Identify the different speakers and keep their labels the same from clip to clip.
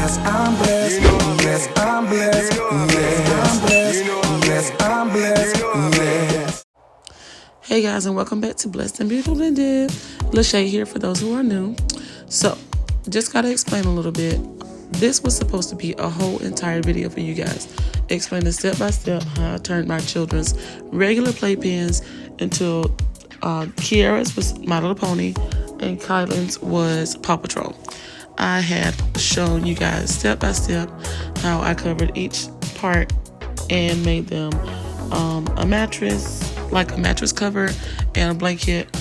Speaker 1: Yes, I'm blessed. Yes, I'm blessed. Yes, I'm blessed. Yes.
Speaker 2: Hey guys, and welcome back to Blessed and Beautiful Blended. LashaTerry here for those who are new. So, just gotta explain a little bit. This was supposed to be a whole entire video for you guys, explaining step by step how I turned my children's regular playpens into Kiara's was My Little Pony and Kylan's was Paw Patrol. I had shown you guys step by step how I covered each part and made them a mattress, like a mattress cover, and a blanket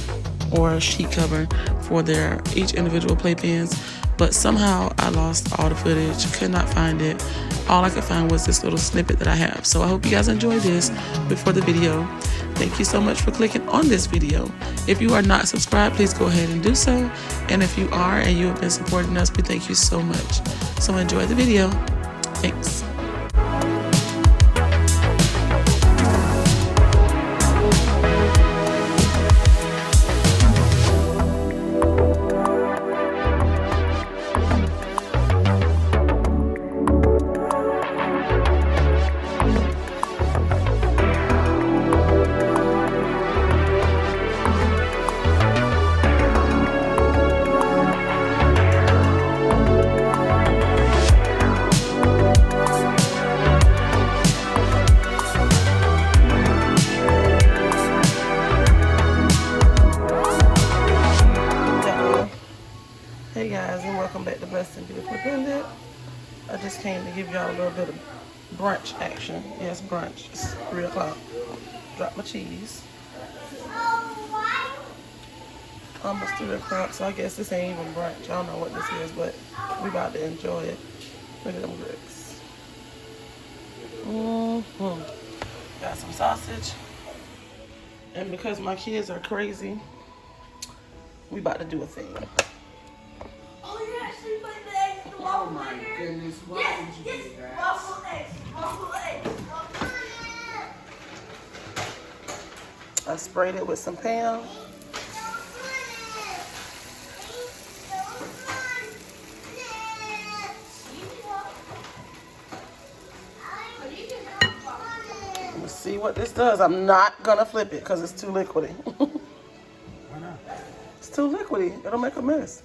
Speaker 2: or a sheet cover for their each individual playpens. But somehow I lost all the footage, could not find it. All I could find was this little snippet that I have. So I hope you guys enjoy this before the video. Thank you so much for clicking on this video. If you are not subscribed, please go ahead and do so. And if you are and you have been supporting us, we thank you so much. So enjoy the video. Thanks. Hey guys, and welcome back to Blessed and Beautiful Blended. I just came to give y'all a little bit of brunch action. Yes, brunch. It's 3 o'clock. Drop my cheese. Almost 3 o'clock, so I guess this ain't even brunch. I don't know what this is, but we about to enjoy it. Look at them grits. Got some sausage. And because my kids are crazy, we about to do a thing.
Speaker 3: Oh my goodness, why did you do that? Waffle eggs.
Speaker 2: I sprayed it with some Pam. Let's see what this does. I'm not gonna flip it because it's too liquidy.
Speaker 3: Why not?
Speaker 2: It's too liquidy. It'll make a mess.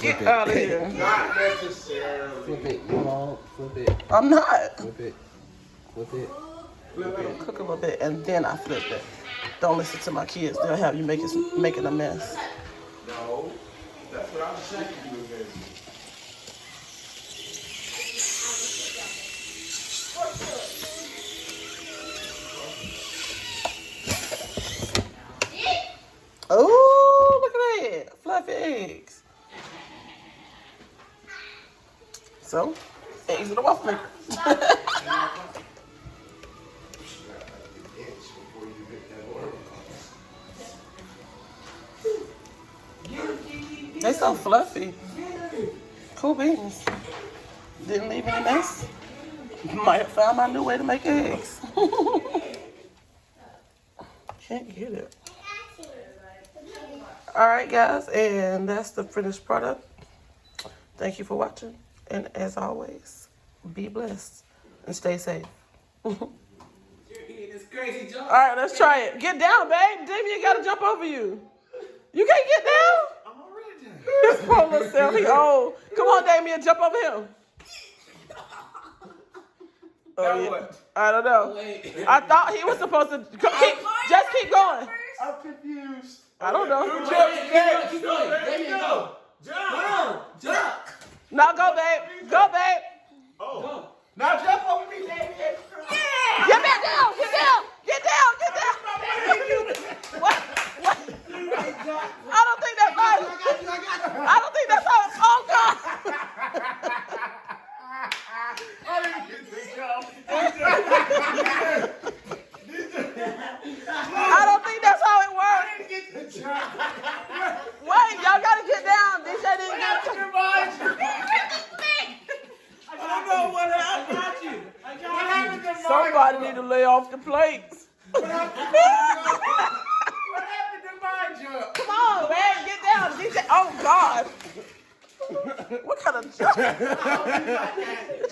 Speaker 2: Get out of here.
Speaker 3: Not necessarily. Flip it, you won't. Flip it.
Speaker 2: I'm not.
Speaker 3: Flip it. Flip it. Flip it.
Speaker 2: Cook a little bit and then I flip it. Don't listen to my kids. They'll have you making a mess.
Speaker 3: No. That's what I'm saying to you, baby.
Speaker 2: Oh, look at that. Fluffy eggs. So, eggs in the waffle maker. They so fluffy. Cool beans. Didn't leave any mess. Might have found my new way to make eggs. Can't get it. Alright guys, and that's the finished product. Thank you for watching. And as always, be blessed and stay safe.
Speaker 3: This crazy jump.
Speaker 2: Alright, let's try it. Get down, babe. Damien gotta jump over you. You can't get down?
Speaker 3: I'm already down.
Speaker 2: His poor little self, he old. Come on, Damien, jump over him.
Speaker 3: Now
Speaker 2: yeah.
Speaker 3: what?
Speaker 2: I don't know.
Speaker 3: Wait.
Speaker 2: I thought he was supposed to just keep going.
Speaker 3: I'm confused.
Speaker 2: I don't know.
Speaker 3: Keep going. Damien, go. Jump.
Speaker 2: Now go, babe. Go, babe.
Speaker 3: Oh. Go. Now jump over me, Damien.
Speaker 2: Get back down. Get down. Get down. Get down. What? I don't think that's how it. I don't think that's how it. Oh God.
Speaker 3: I didn't get the jump.
Speaker 2: I don't think that's how it works.
Speaker 3: I didn't get the jump.
Speaker 2: Wait, y'all gotta get down. DJ didn't get
Speaker 3: I don't know what happened. I got you. What happened to mine?
Speaker 2: Somebody need to lay off the plates.
Speaker 3: What happened to my jump?
Speaker 2: Come on, man, get down. DJ. Oh God. What kind of jump? You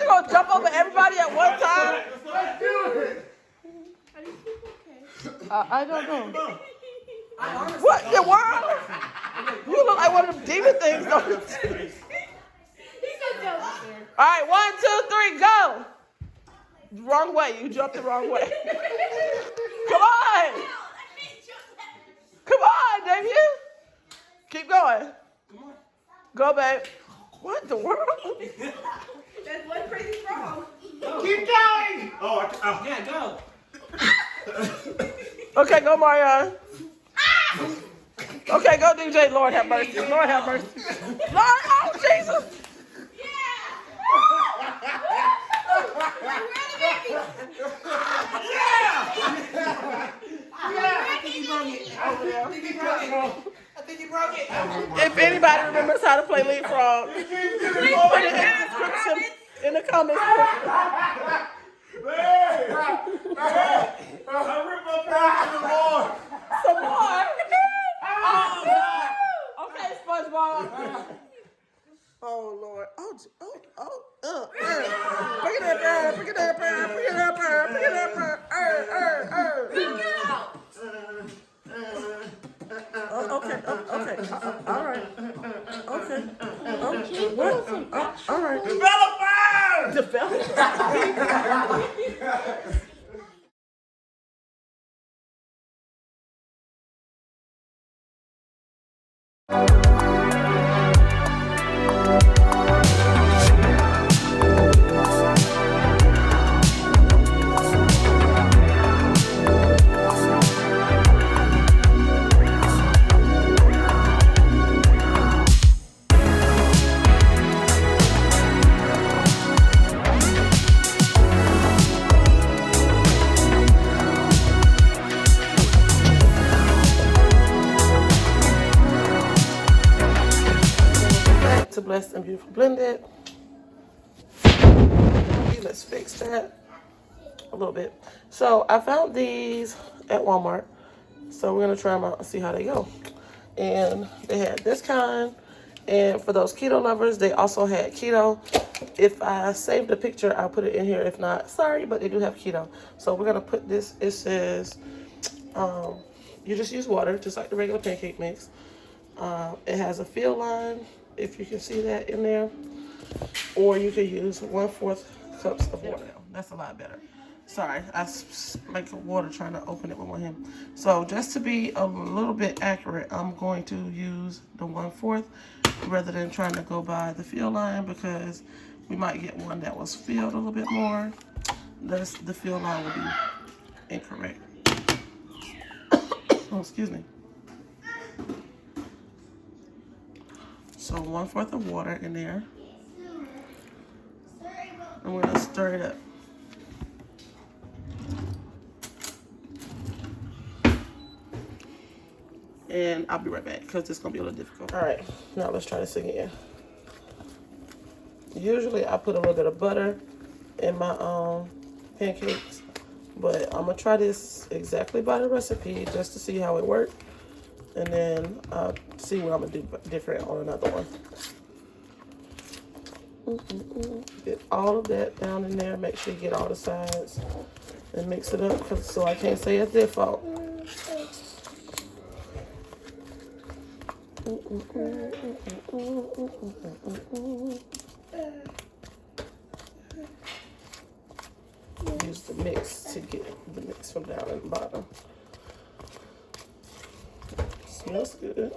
Speaker 2: gonna jump over everybody at one time?
Speaker 3: Let's do it.
Speaker 2: I don't know. What in the world? You look like one of them demon things, don't you? All right, 1, 2, 3, go. Wrong way. You jumped the wrong way. Come on. Come on, Damien. Keep going. Go, babe. What the world?
Speaker 4: That's one crazy frog.
Speaker 3: Keep going.
Speaker 5: Yeah, go.
Speaker 2: Okay, go, Marion. Okay, go, DJ. Lord have mercy. Lord have mercy. Lord, oh, Jesus.
Speaker 5: I think you broke it.
Speaker 2: If anybody remembers how to play leapfrog, put it in the description, in the comments.
Speaker 3: I ripped my pants to the floor.
Speaker 2: Some more. Okay, SpongeBob. Oh, Lord. Bring it up, bring it up, bring it up, bring it up. Okay. All right. Okay. Well, all right. Developer. To Blessed and Beautiful Blended. Let's fix that a little bit. So I found these at Walmart. So we're gonna try them out and see how they go. And they had this kind. And for those keto lovers, they also had keto. If I saved a picture, I'll put it in here. If not, sorry, but they do have keto. So we're gonna put this, it says, you just use water, just like the regular pancake mix. It has a fill line, if you can see that in there. Or you can use 1/4 cups of water. That's a lot better. Sorry, I make water trying to open it with one hand. So just to be a little bit accurate, I'm going to use the 1/4 rather than trying to go by the fill line, because we might get one that was filled a little bit more. The fill line will be incorrect. Oh, excuse me. So 1/4 of water in there. And we're gonna stir it up. And I'll be right back because it's gonna be a little difficult. All right, now let's try this again. Usually I put a little bit of butter in my pancakes, but I'm gonna try this exactly by the recipe just to see how it works. And then see what I'm gonna do different on another one. Get all of that down in there. Make sure you get all the sides and mix it up, so I can't say it's their fault. Use the mix to get the mix from down at the bottom. Smells good.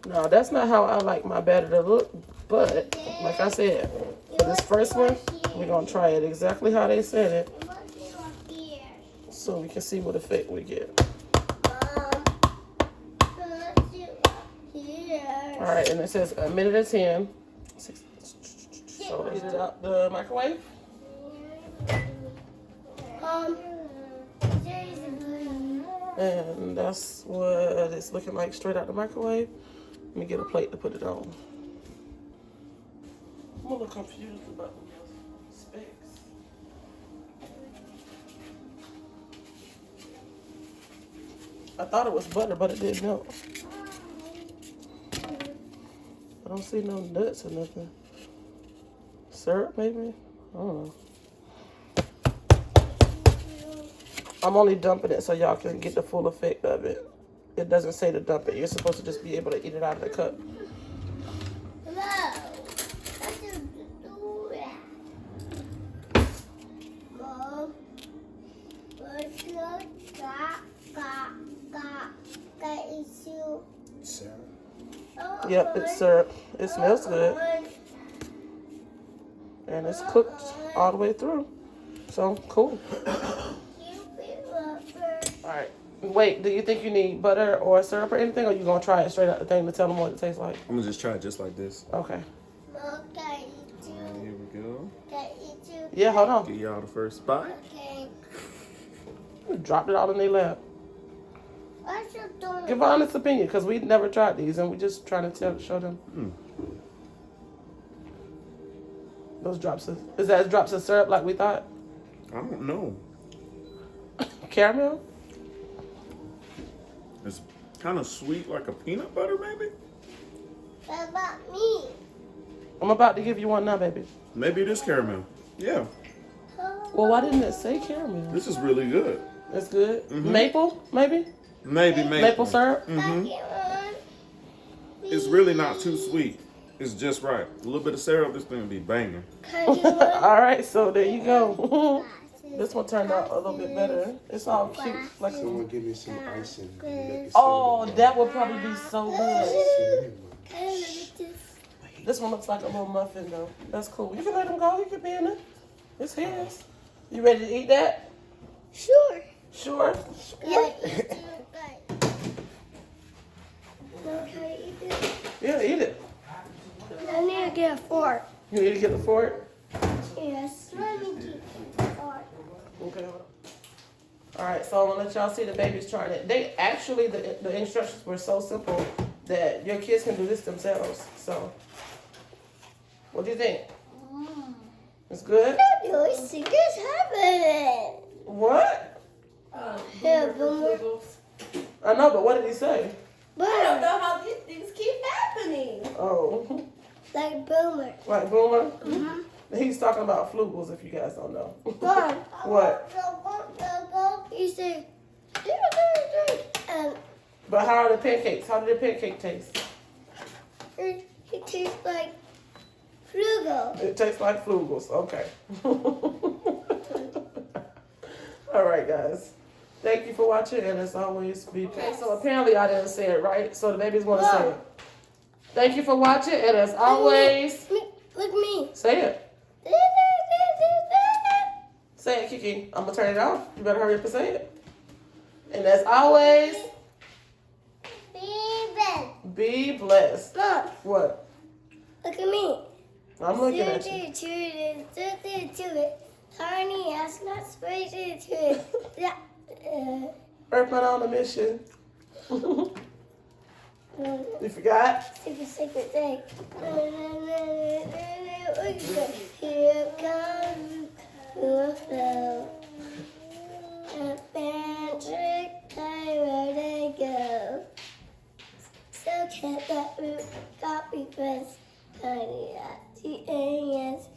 Speaker 2: Now that's not how I like my batter to look, but like I said, for this first one, we're gonna try it exactly how they said it, so we can see what effect we get. All right, and it says 1:10. So let's get it out the microwave. And that's what it's looking like straight out the microwave. Let me get a plate to put it on. I'm a little confused about the specs. I thought it was butter, but it didn't melt. I don't see no nuts or nothing. Syrup, maybe? I don't know. I'm only dumping it so y'all can get the full effect of it. It doesn't say to dump it. You're supposed to just be able to eat it out of the cup.
Speaker 1: Syrup.
Speaker 2: Yep, it's syrup. It smells good. And it's cooked all the way through. So, cool. Alright. Wait, do you think you need butter or syrup or anything? Or you going to try it straight out the thing to tell them what it tastes like?
Speaker 6: I'm gonna just try it just like this.
Speaker 2: Okay.
Speaker 6: Here we go.
Speaker 2: Yeah, hold on.
Speaker 6: Give y'all the first bite.
Speaker 2: Dropped it all in their lap. Give an honest opinion, because we never tried these, and we just trying to show them. Those drops of, is that drops of syrup like we thought?
Speaker 6: I don't know.
Speaker 2: Caramel?
Speaker 6: It's kind of sweet, like a peanut butter, maybe.
Speaker 4: What about me?
Speaker 2: I'm about to give you one now, baby.
Speaker 6: Maybe it is caramel. Yeah,
Speaker 2: Well, why didn't it say caramel?
Speaker 6: this is really good.
Speaker 2: That's good. Maple, maybe?
Speaker 6: Maybe
Speaker 2: Maple syrup?
Speaker 6: It's really not too sweet. It's just right. A little bit of syrup, this thing be banging.
Speaker 2: All right, so there you go. This one turned out a little bit better. It's all cute. Like
Speaker 1: Someone give me some icing.
Speaker 2: oh, that would probably be so good. This one looks like a little muffin, though. That's cool. You can let him go. He can be in it. It's his. You ready to eat that?
Speaker 4: Sure.
Speaker 2: Sure.
Speaker 4: Yeah.
Speaker 2: Yeah, eat it.
Speaker 4: I need to get a fork.
Speaker 2: You need to get the fork?
Speaker 4: Yes. Let me get a fork.
Speaker 2: Okay, hold on. All right, so I'm going to let y'all see the babies trying it. They actually, the instructions were so simple that your kids can do this themselves. So, what do you think? It's good?
Speaker 4: I see this happening.
Speaker 2: What?
Speaker 4: Yeah, Boomer.
Speaker 2: I know, but what did he say?
Speaker 4: I don't know how these things keep happening.
Speaker 2: Oh,
Speaker 4: Like Boomer.
Speaker 2: like Boomer? He's talking about flugels, if you guys don't know.
Speaker 4: Mom.
Speaker 2: What?
Speaker 4: You say,
Speaker 2: But how are the pancakes? How did the pancake taste?
Speaker 4: it tastes like frugal.
Speaker 2: It tastes like flugels. Okay. All right, guys. Thank you for watching, and as always, be patient. So apparently I didn't say it right, so the babies want to say it. Thank you for watching, and as always,
Speaker 4: Look me.
Speaker 2: say it. Say it, Kiki. I'm going to turn it off. You better hurry up and say it. And as always, be blessed.
Speaker 4: Mom,
Speaker 2: What?
Speaker 4: look at me.
Speaker 2: I'm looking at you.
Speaker 4: Tiny ass, not spicy to it.
Speaker 2: Earthman on a mission. You forgot?
Speaker 4: Secret thing. Here comes the flow. A magic time where they go. So can't that root copy press. Tiny at the end, yes.